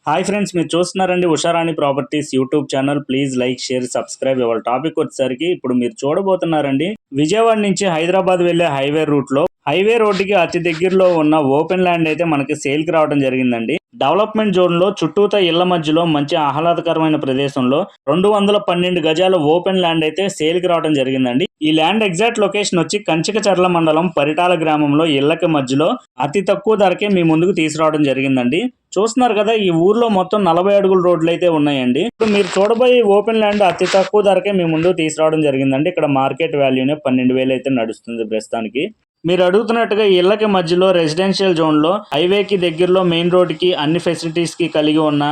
Hi friends, మీరు చూస్తున్నారండి Usharani properties YouTube channel. Please like, share, subscribe. ఇవాళ టాపిక్ వచ్చేసరికి ఇప్పుడు మీరు చూడబోతున్నారండి విజయవాడ నుంచి హైదరాబాద్ వెళ్లే హైవే రూట్ లో హైవే రోడ్డుకి అతి దగ్గరలో ఉన్న ఓపెన్ ల్యాండ్ అయితే మనకి సేల్ కి రావడం జరిగిందండి. డెవలప్మెంట్ జోన్ లో చుట్టూతా ఇళ్ల మధ్యలో మంచి ఆహ్లాదకరమైన ప్రదేశంలో 212 గజాల ఓపెన్ ల్యాండ్ అయితే సేల్ కి రావడం జరిగిందండి. ఈ ల్యాండ్ ఎగ్జాక్ట్ లొకేషన్ వచ్చి కంచికచర్ల మండలం పరిటాల గ్రామంలో ఇళ్లకి మధ్యలో అతి తక్కువ ధరకే మీ ముందుకు తీసుకురావడం జరిగిందండి. చూస్తున్నారు కదా, ఈ ఊర్లో మొత్తం 40 అడుగుల రోడ్లు అయితే ఉన్నాయండి. ఇప్పుడు మీరు చూడబోయే ఓపెన్ ల్యాండ్ అతి తక్కువ ధరకే మీ ముందుకు తీసుకురావడం జరిగిందండి. ఇక్కడ మార్కెట్ వాల్యూనే 12,000 అయితే నడుస్తుంది ప్రస్తుతానికి. మీరు అడుగుతున్నట్టుగా ఇళ్లకి మధ్యలో రెసిడెన్షియల్ జోన్ లో హైవేకి దగ్గరలో మెయిన్ రోడ్ కి అన్ని ఫెసిలిటీస్ కి కలిగి ఉన్న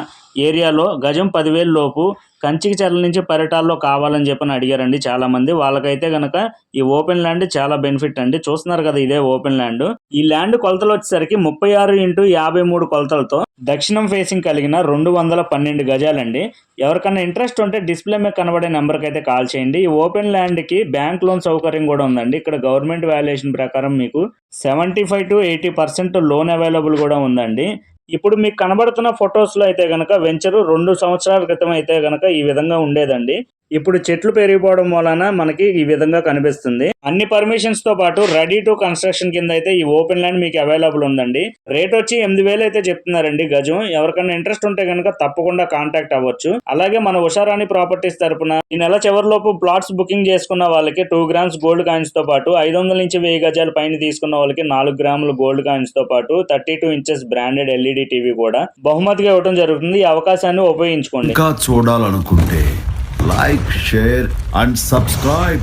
ఏరియాలో గజం 10,000 లోపు కంచికచర్ల నుంచి పరిటాల్లో కావాలని చెప్పని అడిగారండి చాలా మంది. వాళ్ళకైతే గనక ఈ ఓపెన్ ల్యాండ్ చాలా బెనిఫిట్ అండి. చూస్తున్నారు కదా, ఇదే ఓపెన్ ల్యాండ్. ఈ ల్యాండ్ కొలతలు వచ్చేసరికి 36x53 కొలతలతో దక్షిణం ఫేసింగ్ కలిగిన 212 గజాలండి. ఎవరికన్నా ఇంట్రెస్ట్ ఉంటే డిస్ప్లే మీద కనబడే నెంబర్కి అయితే కాల్ చేయండి. ఈ ఓపెన్ ల్యాండ్ కి బ్యాంక్ లోన్ సౌకర్యం కూడా ఉందండి. ఇక్కడ గవర్నమెంట్ వాల్యుయేషన్ ప్రకారం మీకు 75 to 80% లోన్ అవైలబుల్ కూడా ఉందండి. ఇప్పుడు మీకు కనబడుతున్న ఫొటోస్ లో అయితే గనక వెంచరు 2 సంవత్సరాల క్రితం అయితే గనక ఈ విధంగా ఉండేదండి. ఇప్పుడు చెట్లు పెరిగిపోవడం వలన మనకి ఈ విధంగా కనిపిస్తుంది. అన్ని పర్మిషన్స్ తో పాటు రెడీ టు కన్స్ట్రక్షన్ కింద అయితే ఈ ఓపెన్ ల్యాండ్ మీకు అవైలబుల్ ఉందండి. రేట్ వచ్చి 8,000 అయితే చెప్తున్నారండి గజం. ఎవరికైనా ఇంట్రెస్ట్ ఉంటే కనుక తప్పకుండా కాంటాక్ట్ అవ్వచ్చు. అలాగే మన ఉషారాణి ప్రాపర్టీస్ తరపున ఈ నెల చివరిలోపు ప్లాట్స్ బుకింగ్ చేసుకున్న వాళ్ళకి 2 grams గోల్డ్ కాయిన్స్ తో పాటు 500 నుంచి 1000 గజాల పైన తీసుకున్న వాళ్ళకి 4 గ్రాముల గోల్డ్ కాయిన్స్ తో పాటు 32 inches బ్రాండెడ్ LED టీవీ కూడా బహుమతిగా ఇవ్వడం జరుగుతుంది. ఈ అవకాశాన్ని ఉపయోగించుకోండి. ఇంకా చూడాలనుకుంటే లైక్, షేర్ అండ్ సబ్స్క్రైబ్.